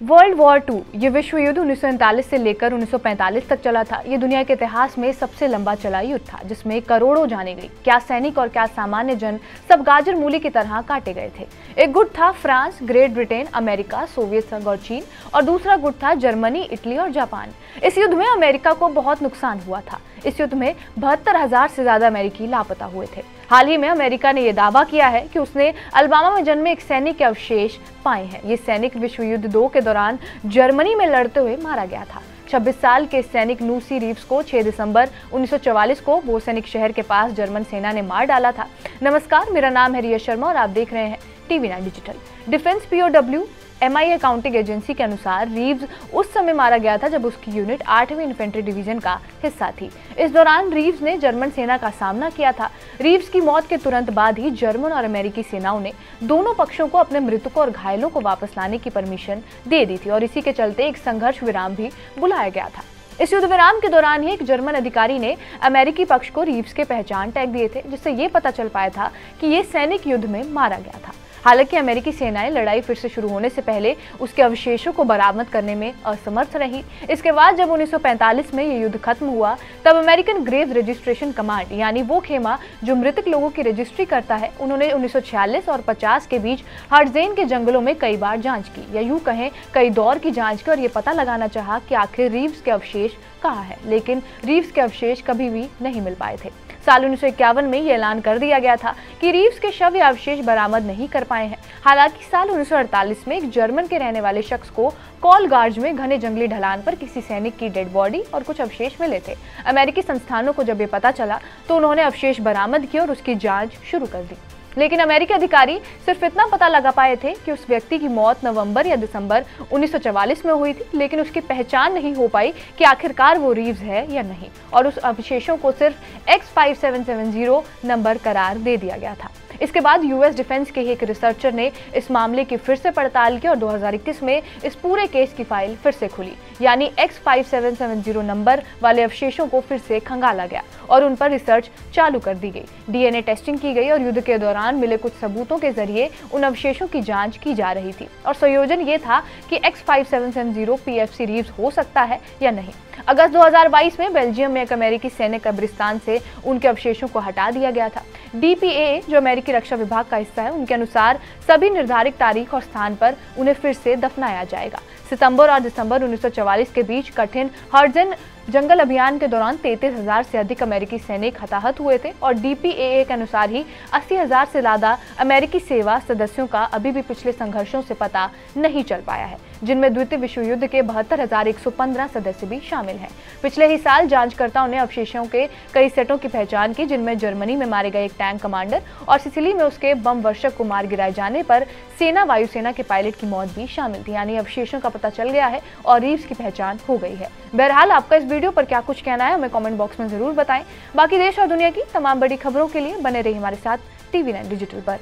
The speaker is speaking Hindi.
वर्ल्ड वॉर टू ये विश्व युद्ध 1939 से लेकर 1945 तक चला था। ये दुनिया के इतिहास में सबसे लंबा चला युद्ध था, जिसमें करोड़ों जाने गई। क्या सैनिक और क्या सामान्य जन सब गाजर मूली की तरह काटे गए थे। एक गुट था France, great Britain, America, Soviet संघ और चीन, और दूसरा गुट था जर्मनी, इटली और जापान। इस युद्ध में अमेरिका को बहुत नुकसान हुआ था। इस युद्ध में 72,000 से ज्यादा अमेरिकी लापता हुए थे। हाल ही में अमेरिका ने यह दावा किया है कि उसने अलबामा में जन्मे एक सैनिक के अवशेष पाए हैं। ये सैनिक विश्व युद्ध 2 के दौरान जर्मनी में लड़ते हुए मारा गया था। 26 साल के सैनिक नूसी रीव्स को 6 दिसंबर 1944 को बोसैनिक शहर के पास जर्मन सेना ने मार डाला था। नमस्कार, मेरा नाम है रिया शर्मा और आप देख रहे हैं TV9 digital. Defence POW MI accounting agency के अनुसार रीव्स उस समय मारा गया था जब उसकी यूनिट 8वीं इन्फेंट्री डिवीजन का हिस्सा थी। इस दौरान रीव्स ने जर्मन सेना का सामना किया था। रीव्स की मौत के तुरंत बाद ही जर्मन और अमेरिकी सेनाओं ने दोनों पक्षों को अपने मृतकों और घायलों को वापस लाने की परमिशन दे दी थी और इसी के चलते एक संघर्ष विराम भी बुलाया गया था। इस युद्ध विराम के दौरान ही एक जर्मन अधिकारी ने अमेरिकी पक्ष को रीव्स के पहचान टैग दिए थे, जिससे ये पता चल पाया था कि ये सैनिक युद्ध में मारा गया था। हालांकि अमेरिकी सेनाएं लड़ाई फिर से शुरू होने से पहले उसके अवशेषों को बरामद करने में असमर्थ रही। इसके बाद जब 1945 में ये युद्ध खत्म हुआ, तब अमेरिकन ग्रेव रजिस्ट्रेशन कमांड, यानी वो खेमा जो मृतक लोगों की रजिस्ट्री करता है, उन्होंने 1946 और 50 के बीच हर्टजेन के जंगलों में कई बार जांच की, या यूं कहें कई दौर की जांच की, और ये पता लगाना चाहा कि आखिर रीव्स के अवशेष कहाँ है। लेकिन रीव्स के अवशेष कभी भी नहीं मिल पाए थे। साल 1951 में ये ऐलान कर दिया गया था कि रीव्स के शव या अवशेष बरामद नहीं कर पाए हैं। हालांकि साल 1948 में एक जर्मन के रहने वाले शख्स को कॉलगार्ज में घने जंगली ढलान पर किसी सैनिक की डेड बॉडी और कुछ अवशेष मिले थे। अमेरिकी संस्थानों को जब ये पता चला तो उन्होंने अवशेष बरामद किए और उसकी जांच शुरू कर दी। लेकिन अमेरिकी अधिकारी सिर्फ इतना पता लगा पाए थे कि उस व्यक्ति की मौत नवंबर या दिसंबर 1944 में हुई थी, लेकिन उसकी पहचान नहीं हो पाई कि आखिरकार वो रीव्स है या नहीं, और उस अवशेषों को सिर्फ X5770 नंबर करार दे दिया गया था। इसके बाद US डिफेंस के एक रिसर्चर ने इस मामले की फिर से पड़ताल की और 2021 में इस पूरे केस की फाइल फिर से खुली, यानी X5770 नंबर वाले अवशेषों को फिर से खंगाला गया और उन पर रिसर्च चालू कर दी गई। DNA टेस्टिंग की गई और युद्ध के दौरान मिले कुछ सबूतों के जरिए उन अवशेषों की जांच की जा रही थी, और संयोजन ये था कि X5770 PFC रीव्स हो सकता है या नहीं। अगस्त 2022 में बेल्जियम में एक अमेरिकी सैनिक कब्रिस्तान से उनके अवशेषों को हटा दिया गया था। DPAA, जो अमेरिकी रक्षा विभाग का हिस्सा है, उनके अनुसार सभी निर्धारित तारीख और स्थान पर उन्हें फिर से दफनाया जाएगा। सितंबर और दिसंबर 1944 के बीच कठिन हर्टजेन जंगल अभियान के दौरान 33,000 से अधिक अमेरिकी सैनिक हताहत हुए थे, और DPAA के अनुसार ही 80,000 से ज्यादा अमेरिकी सेवा सदस्यों का अभी भी पिछले संघर्षों से पता नहीं चल पाया है, जिनमें द्वितीय विश्व युद्ध के 72,115 सदस्य भी शामिल हैं। पिछले ही साल जांचकर्ताओं ने अवशेषों के कई सेटों की पहचान की, जिनमें जर्मनी में मारे गए एक टैंक कमांडर और सिसिली में उसके बम वर्षक को मार गिराए जाने पर सेना वायुसेना के पायलट की मौत भी शामिल थी। यानी अवशेषों का पता चल गया है और रीव्स की पहचान हो गई है। बहरहाल, आपका इस वीडियो पर क्या कुछ कहना है हमें कमेंट बॉक्स में जरूर बताएं। बाकी देश और दुनिया की तमाम बड़ी खबरों के लिए बने रहिए हमारे साथ TV9 डिजिटल पर।